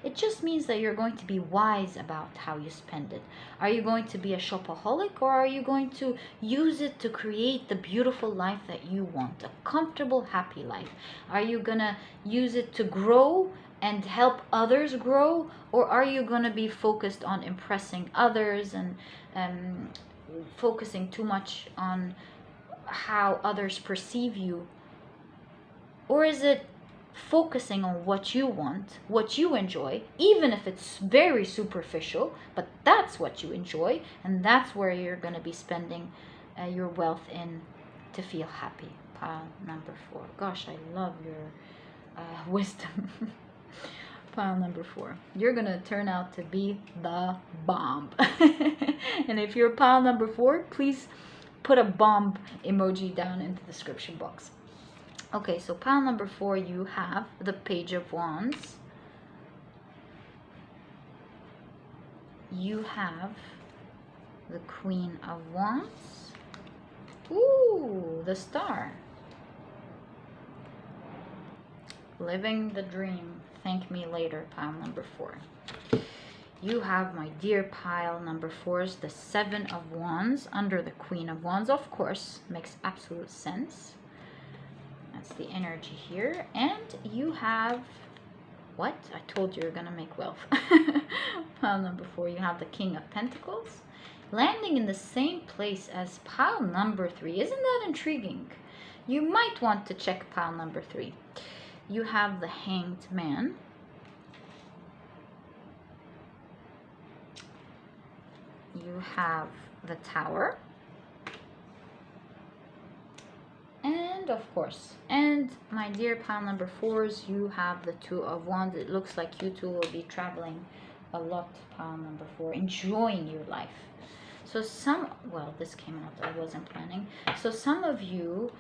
It just means that you're going to be wise about how you spend it. Are you going to be a shopaholic, or are you going to use it to create the beautiful life that you want, a comfortable, happy life? Are you going to use it to grow and help others grow, or are you going to be focused on impressing others and focusing too much on how others perceive you? Or is it focusing on what you want, what you enjoy, even if it's very superficial, but that's what you enjoy, and that's where you're going to be spending your wealth in to feel happy? Pile number 4. Gosh, I love your wisdom. Pile number 4. You're going to turn out to be the bomb. And if you're pile number 4, please put a bomb emoji down in the description box. Okay, so pile number 4, you have the Page of Wands. You have the Queen of Wands. Ooh, the Star. Living the dream. Thank me later, pile number 4. You have, my dear pile number 4s, the 7 of Wands under the Queen of Wands. Of course, makes absolute sense. That's the energy here. And you have, what? I told you you're going to make wealth. Pile number 4, you have the King of Pentacles landing in the same place as pile number 3. Isn't that intriguing? You might want to check pile number 3. You have the Hanged Man. You have the Tower. And And of course, and my dear pile number 4s, you have the Two of Wands. It looks like you two will be traveling a lot, pile number 4, enjoying your life. So well, this came out, I wasn't planning. So some of you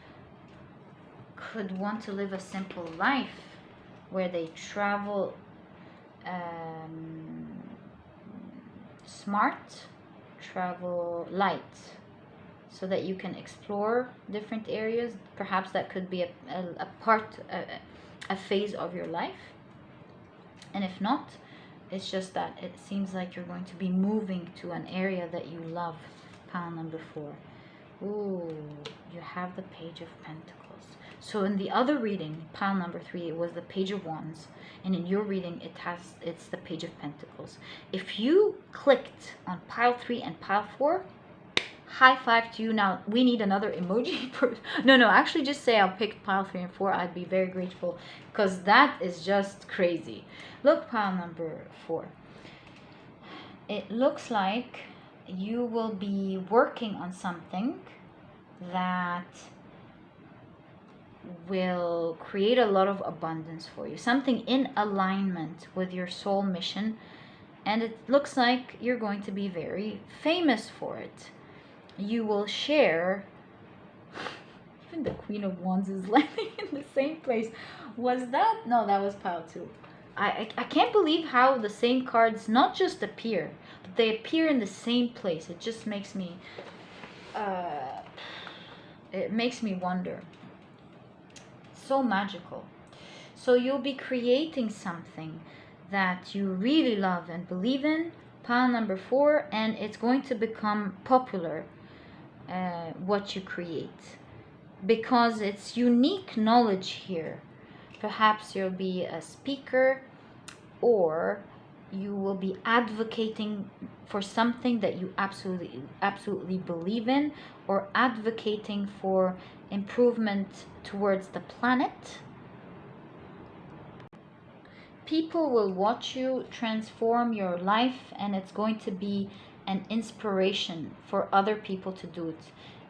could want to live a simple life where they travel smart, travel light, so that you can explore different areas. Perhaps that could be a phase of your life. And if not, it's just that it seems like you're going to be moving to an area that you love, pile number 4. Ooh, you have the Page of Pentacles. So in the other reading, pile number 3, it was the Page of Wands. And in your reading, it's the Page of Pentacles. If you clicked on pile 3 and pile 4, high five to you. Now we need another emoji for no, actually just say I'll pick pile 3 and 4. I'd be very grateful, because that is just crazy. Look, pile number 4, it looks like you will be working on something that will create a lot of abundance for you, something in alignment with your soul mission, and it looks like you're going to be very famous for it. You will share. Even the Queen of Wands is landing in the same place. Was that? No, that was pile 2. I can't believe how the same cards not just appear, but they appear in the same place. It just makes me wonder. So magical. So you'll be creating something that you really love and believe in, pile number 4, and it's going to become popular, what you create, because it's unique knowledge here. Perhaps you'll be a speaker, or you will be advocating for something that you absolutely believe in, or advocating for improvement towards the planet. People will watch you transform your life, and it's going to be an inspiration for other people to do it.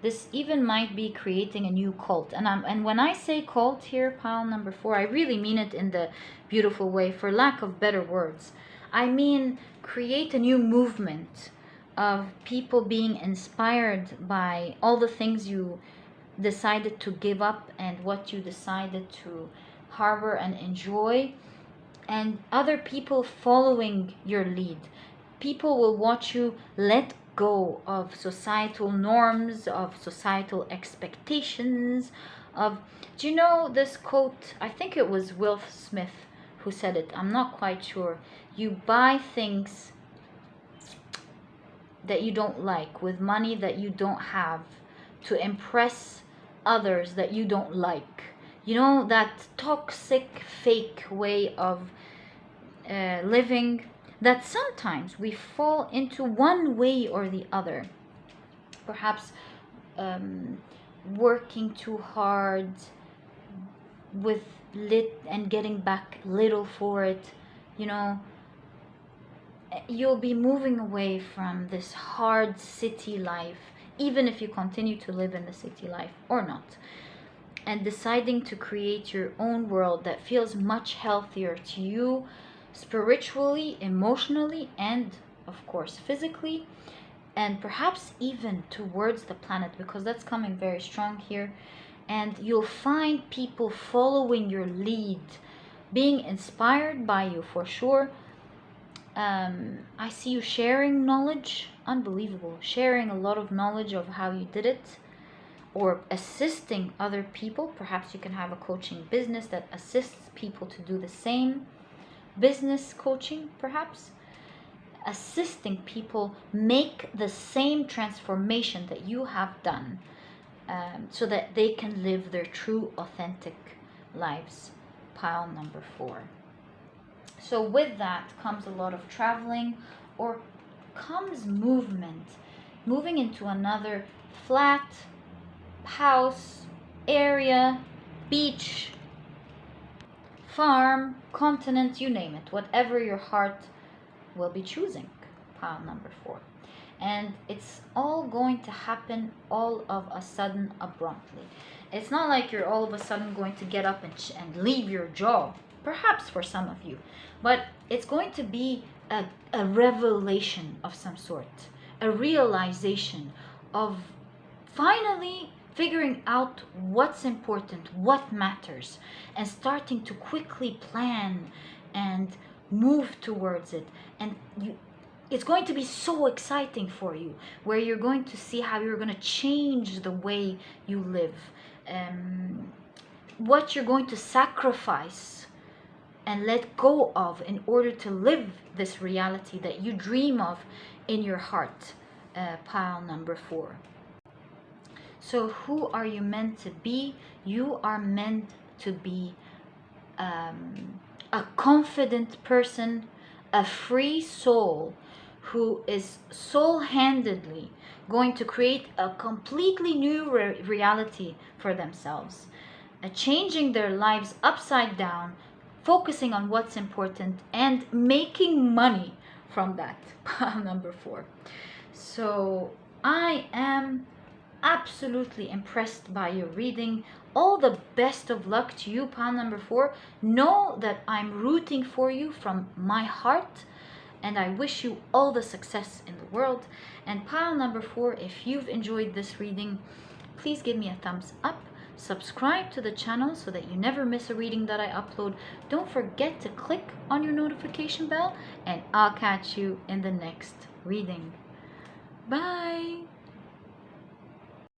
This even might be creating a new cult. And when I say cult here, pile number 4, I really mean it in the beautiful way, for lack of better words. I mean, create a new movement of people being inspired by all the things you decided to give up and what you decided to harbor and enjoy, and other people following your lead. People will watch you let go of societal norms, of societal expectations, do you know this quote? I think it was Will Smith who said it. I'm not quite sure. You buy things that you don't like with money that you don't have to impress others that you don't like. You know, that toxic, fake way of living, that sometimes we fall into one way or the other. Perhaps working too hard with and getting back little for it. You know, you'll be moving away from this hard city life, even if you continue to live in the city life or not, and deciding to create your own world that feels much healthier to you, spiritually, emotionally, and of course physically, and perhaps even towards the planet, because that's coming very strong here. And you'll find people following your lead, being inspired by you for sure. I see you sharing knowledge, unbelievable, sharing a lot of knowledge of how you did it, or assisting other people. Perhaps you can have a coaching business that assists people to do the same. Business coaching, perhaps assisting people make the same transformation that you have done, so that they can live their true authentic lives, pile number 4. So with that comes a lot of traveling, or comes movement, moving into another flat house, area, beach, farm, continent, you name it, whatever your heart will be choosing, pile number 4. and it's all going to happen all of a sudden, abruptly. It's not like you're all of a sudden going to get up and leave your job, perhaps for some of you, but it's going to be a revelation of some sort, a realization of finally figuring out what's important, what matters, and starting to quickly plan and move towards it. And it's going to be so exciting for you, where you're going to see how you're going to change the way you live, what you're going to sacrifice and let go of in order to live this reality that you dream of in your heart. Pile number 4. So who are you meant to be? You are meant to be a confident person, a free soul who is soul-handedly going to create a completely new reality for themselves, changing their lives upside down, focusing on what's important, and making money from that. Number 4. So I am absolutely impressed by your reading. All the best of luck to you, pile number 4. Know that I'm rooting for you from my heart, and I wish you all the success in the world. And pile number 4, if you've enjoyed this reading, please give me a thumbs up. Subscribe to the channel so that you never miss a reading that I upload. Don't forget to click on your notification bell, and I'll catch you in the next reading. Bye!